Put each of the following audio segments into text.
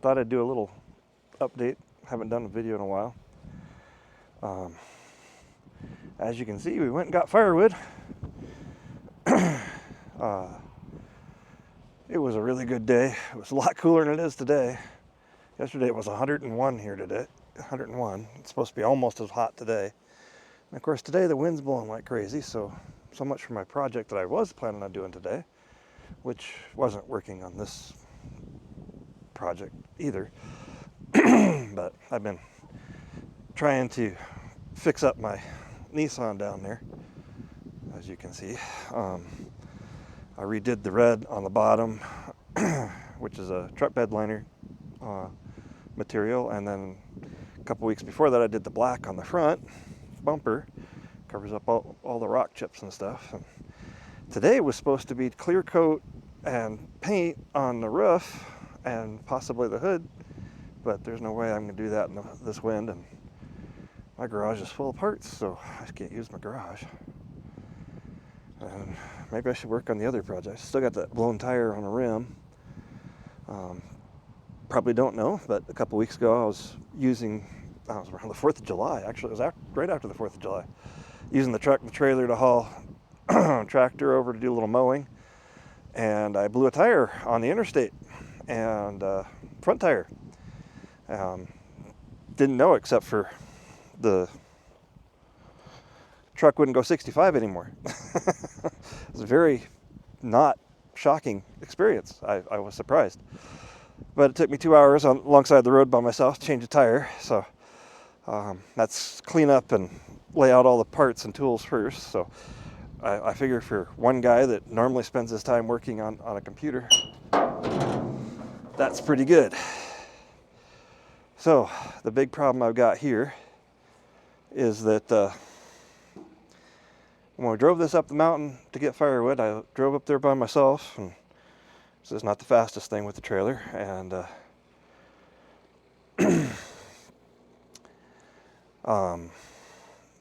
thought I'd do a little update. Haven't done a video in a while. As you can see, we went and got firewood. It was a really good day. It was a lot cooler than it is today. Yesterday it was 101 here today. 101. It's supposed to be almost as hot today. And of course today the wind's blowing like crazy, so much for my project that I was planning on doing today, which wasn't working on this project either. But I've been trying to fix up my Nissan down there, as you can see. I redid the red on the bottom, which is a truck bed liner material, and then a couple weeks before that I did the black on the front bumper. Covers up all the rock chips and stuff. And today was supposed to be clear coat and paint on the roof and possibly the hood, but there's no way I'm going to do that in this wind, and my garage is full of parts, so I can't use my garage. And maybe I should work on the other project. Still got that blown tire on the rim. Probably don't know, but a couple weeks ago I was around the 4th of July, actually it was right after the 4th of July, using the truck and the trailer to haul tractor over to do a little mowing, and I blew a tire on the interstate, and front tire. Didn't know, except for the truck wouldn't go 65 anymore. It was a very not shocking experience. I was surprised. But it took me 2 hours alongside the road by myself to change a tire. So that's clean up and lay out all the parts and tools first. So I figure for one guy that normally spends his time working on a computer, that's pretty good. So the big problem I've got here is that when I drove this up the mountain to get firewood, I drove up there by myself, and this is not the fastest thing with the trailer, and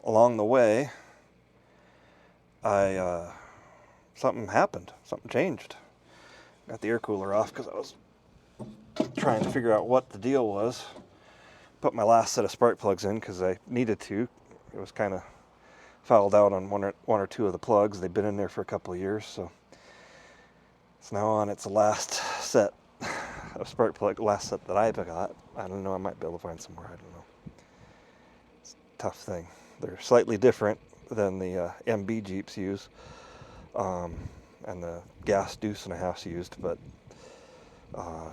along the way something happened, something changed. Got the air cooler off because I was trying to figure out what the deal was. Put my last set of spark plugs in because I needed to. It was kind of fouled out on one or two of the plugs. They've been in there for a couple of years, so it's now on its last set of spark plug, last set that I've got. I don't know, I might be able to find some more, I don't know. It's a tough thing. They're slightly different than the MB Jeeps use, and the gas deuce and a half's used, but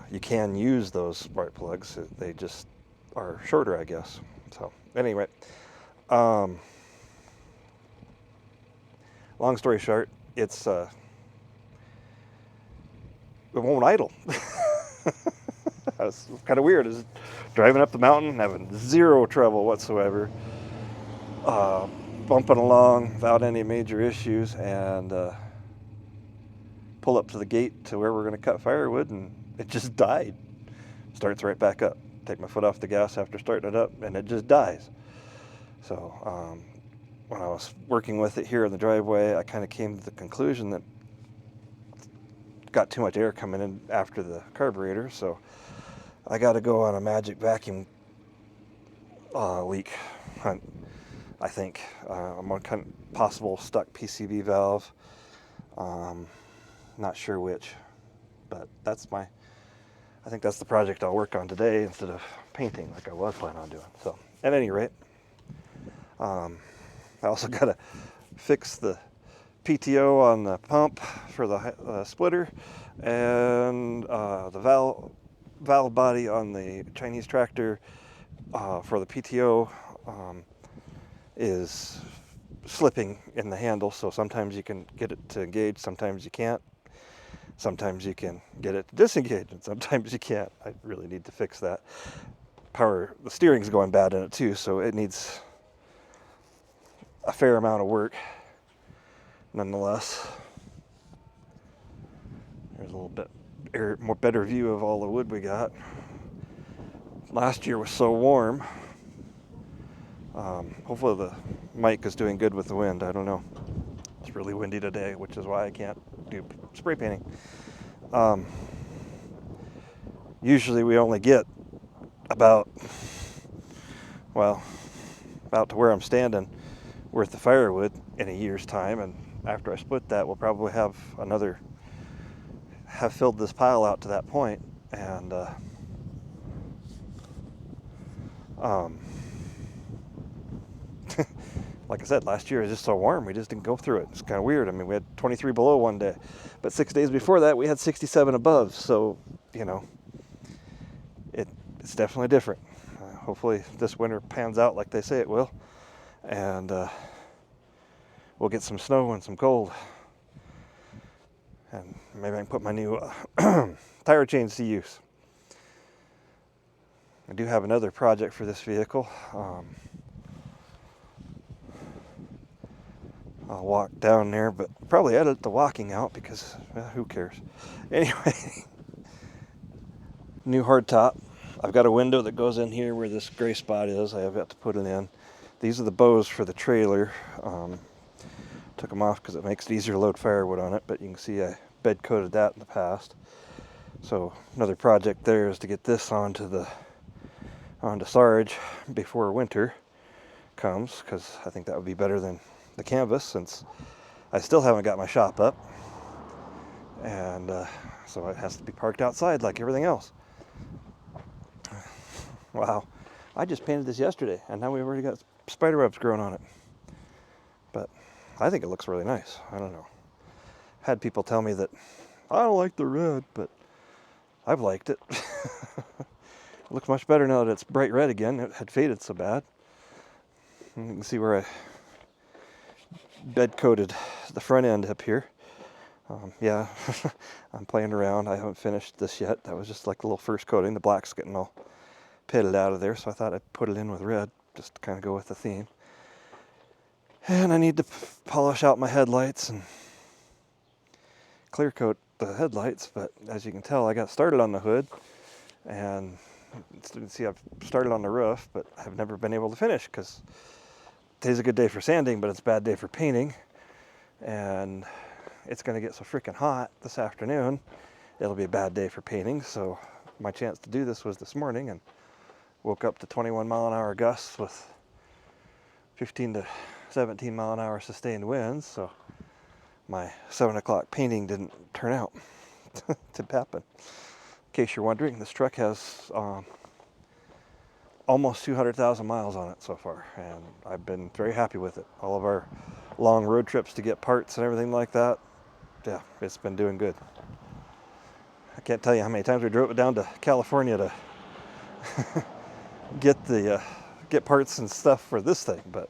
you can use those spark plugs. They just are shorter, I guess. So anyway, long story short, it won't idle. That's kind of weird. Is driving up the mountain, having zero trouble whatsoever, bumping along without any major issues, and pull up to the gate to where we're going to cut firewood, and it just died. Starts right back up. Take my foot off the gas after starting it up, and it just dies. So when I was working with it here in the driveway, I kind of came to the conclusion that got too much air coming in after the carburetor, so I got to go on a magic vacuum leak hunt, I think. I'm on kind of possible stuck PCV valve. Not sure which, but I think that's the project I'll work on today instead of painting like I was planning on doing. So at any rate, I also got to fix the PTO on the pump for the splitter, and the valve body on the Chinese tractor for the PTO is slipping in the handle, so sometimes you can get it to engage, sometimes you can't. Sometimes you can get it to disengage, and sometimes you can't. I really need to fix that. The steering's going bad in it too, so it needs a fair amount of work. Nonetheless, there's a little bit better view of all the wood we got. Last year was so warm. Hopefully the mic is doing good with the wind. I don't know. It's really windy today, which is why I can't do spray painting. usually we only get about, well, about to where I'm standing worth of firewood in a year's time, and after I split that, we'll probably have filled this pile out to that point, and like I said, last year it was just so warm, we just didn't go through it. It's kind of weird. I mean, we had 23 below one day, but 6 days before that we had 67 above, so, you know, it's definitely different. Hopefully this winter pans out like they say it will, and we'll get some snow and some cold, and maybe I can put my new tire chains to use. I do have another project for this vehicle. I'll walk down there, but probably edit the walking out because who cares? Anyway, new hardtop. I've got a window that goes in here where this gray spot is. I have got to put it in. These are the bows for the trailer. Took them off because it makes it easier to load firewood on it, but you can see I bed coated that in the past. So another project there is to get this onto Sarge before winter comes, because I think that would be better than the canvas, since I still haven't got my shop up, and so it has to be parked outside like everything else. Wow, I just painted this yesterday and now we've already got spider webs growing on it, but I think it looks really nice. I don't know, had people tell me that I don't like the red, but I've liked it. It looks much better now that it's bright red again. It had faded so bad. And you can see where I bed coated the front end up here. Yeah, I'm playing around. I haven't finished this yet. That was just like the little first coating. The black's getting all pitted out of there, so I thought I'd put it in with red just to kind of go with the theme. And I need to polish out my headlights and clear coat the headlights, but as you can tell, I got started on the hood, and you can see I've started on the roof, but I've never been able to finish because today's a good day for sanding, but it's a bad day for painting, and it's going to get so freaking hot this afternoon, it'll be a bad day for painting. So my chance to do this was this morning, and woke up to 21 mile an hour gusts with 15 to 17 mile an hour sustained winds, so my 7 o'clock painting didn't turn out to happen. In case you're wondering, this truck has almost 200,000 miles on it so far, and I've been very happy with it. All of our long road trips to get parts and everything like that, yeah, it's been doing good. I can't tell you how many times we drove it down to California to get parts and stuff for this thing, but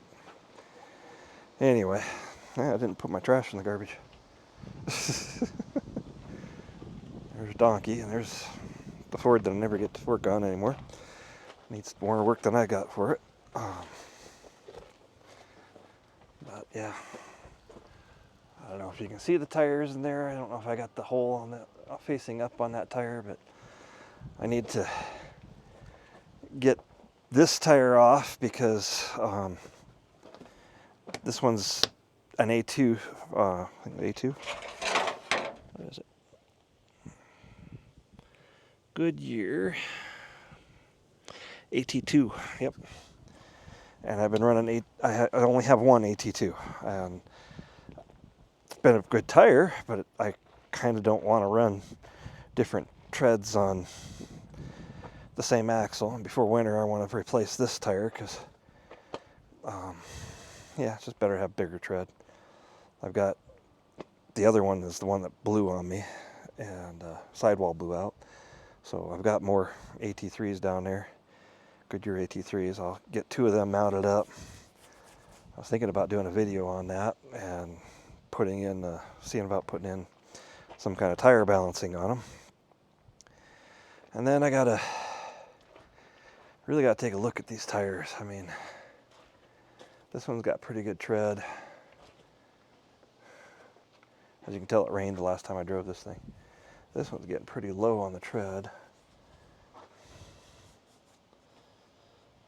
anyway, yeah, I didn't put my trash in the garbage. There's Donkey, and there's the Ford that I never get to work on anymore. Needs more work than I got for it. But yeah, I don't know if you can see the tires in there. I don't know if I got the hole on that facing up on that tire, but I need to get this tire off because this one's an A2. I think A2. What is it? Goodyear AT2. Yep. And I've been running I only have one AT2, and it's been a good tire, but I kind of don't want to run different treads on the same axle. And before winter, I want to replace this tire because, yeah, it's just better to have bigger tread. I've got the other one is the one that blew on me, and sidewall blew out. So I've got more AT3s down there, Goodyear AT3s. I'll get 2 of them mounted up. I was thinking about doing a video on that and seeing about putting in some kind of tire balancing on them. And then I really gotta take a look at these tires. I mean, this one's got pretty good tread. As you can tell, it rained the last time I drove this thing. This one's getting pretty low on the tread.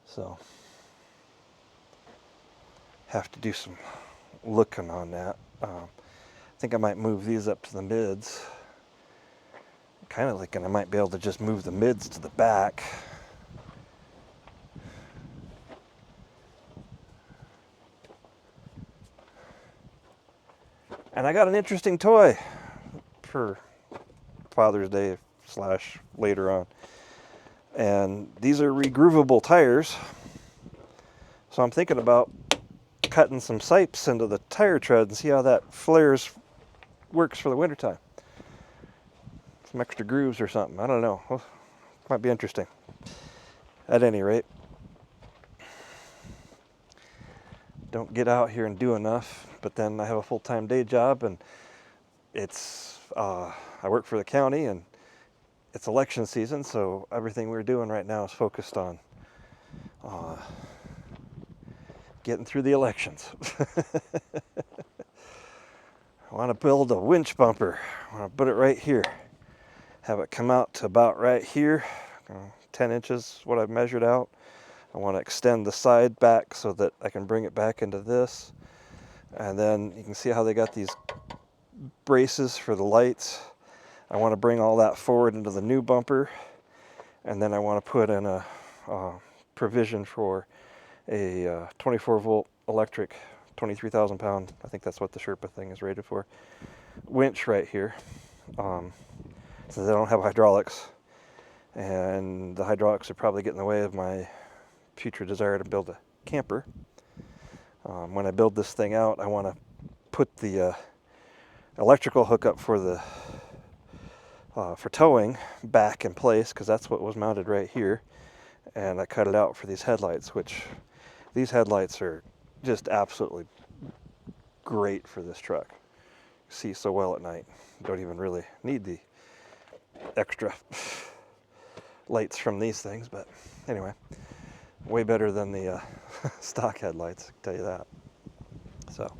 So, have to do some looking on that. I think I might move these up to the mids. Kind of thinking I might be able to just move the mids to the back. And I got an interesting toy for Father's Day / later on. And these are regroovable tires. So I'm thinking about cutting some sipes into the tire tread and see how that flares works for the wintertime. Some extra grooves or something. I don't know. Well, might be interesting. At any rate, don't get out here and do enough, but then I have a full-time day job, and it's I work for the county, and it's election season, so everything we're doing right now is focused on getting through the elections. I want to build a winch bumper. I want to put it right here. Have it come out to about right here. 10 inches, what I've measured out. I want to extend the side back so that I can bring it back into this. And then you can see how they got these braces for the lights. I want to bring all that forward into the new bumper. And then I want to put in a provision for a 24 volt electric, 23,000 pound, I think that's what the Sherpa thing is rated for, winch right here. So they don't have hydraulics. And the hydraulics are probably getting in the way of my future desire to build a camper. When I build this thing out, I want to put the electrical hookup for the for towing back in place, because that's what was mounted right here. And I cut it out for these headlights, which these headlights are just absolutely great for this truck. See so well at night. Don't even really need the extra lights from these things, but anyway, way better than the stock headlights, I can tell you that. So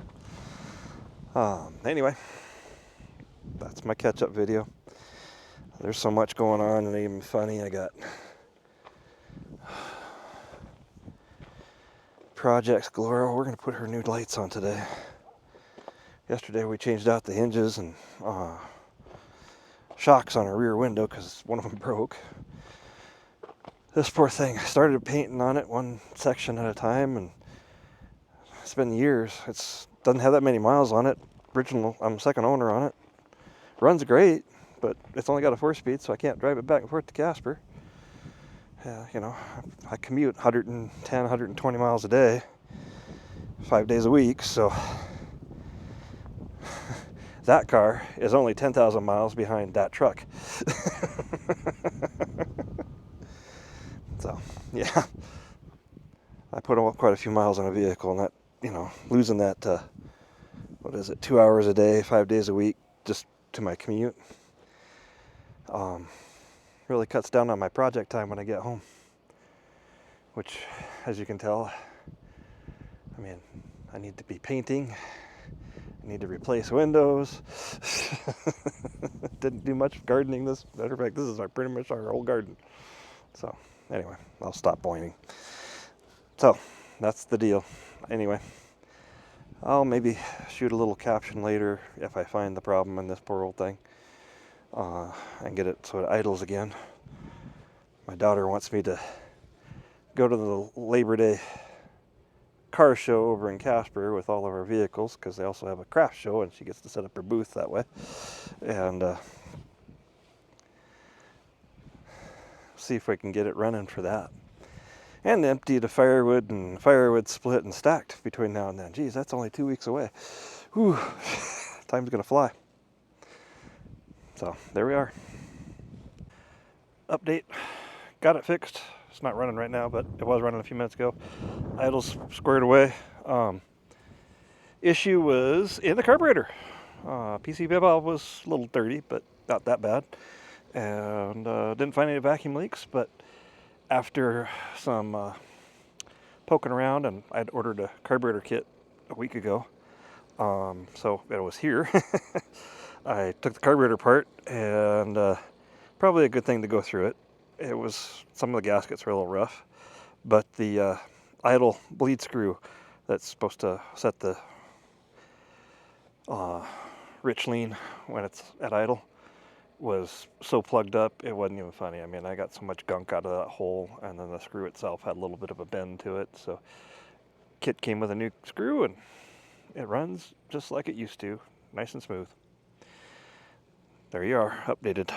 anyway, that's my catch-up video. There's so much going on, and even funny. I got projects galore. We're going to put her new lights on today. Yesterday we changed out the hinges and shocks on her rear window because one of them broke. This poor thing, I started painting on it one section at a time, and it's been years. It doesn't have that many miles on it. I'm second owner on it. Runs great, but it's only got a 4-speed, so I can't drive it back and forth to Casper. You know, I commute 110, 120 miles a day, 5 days a week, so that car is only 10,000 miles behind that truck. So, yeah, I put quite a few miles on a vehicle, and that, you know, losing that, 2 hours a day, 5 days a week, just to my commute, really cuts down on my project time when I get home, which, as you can tell, I mean, I need to be painting, I need to replace windows. Didn't do much gardening this. Matter of fact, this is pretty much our whole garden. So anyway, I'll stop pointing. So that's the deal. Anyway, I'll maybe shoot a little caption later if I find the problem in this poor old thing, and get it so it idles again. My daughter wants me to go to the Labor Day car show over in Casper with all of our vehicles, because they also have a craft show, and she gets to set up her booth that way, and see if we can get it running for that, and empty the firewood split and stacked between now and then. Geez, that's only 2 weeks away. Whew, time's gonna fly. So there we are. Update, got it fixed. It's not running right now, but it was running a few minutes ago. Idle's squared away. Issue was in the carburetor. PCV valve was a little dirty, but not that bad. And didn't find any vacuum leaks, but after some poking around, and I'd ordered a carburetor kit a week ago, so it was here. I took the carburetor apart, and probably a good thing to go through it. It was, some of the gaskets were a little rough, but the idle bleed screw that's supposed to set the rich lean when it's at idle was so plugged up, it wasn't even funny. I mean, I got so much gunk out of that hole, and then the screw itself had a little bit of a bend to it. So kit came with a new screw, and it runs just like it used to, nice and smooth. There you are, updated.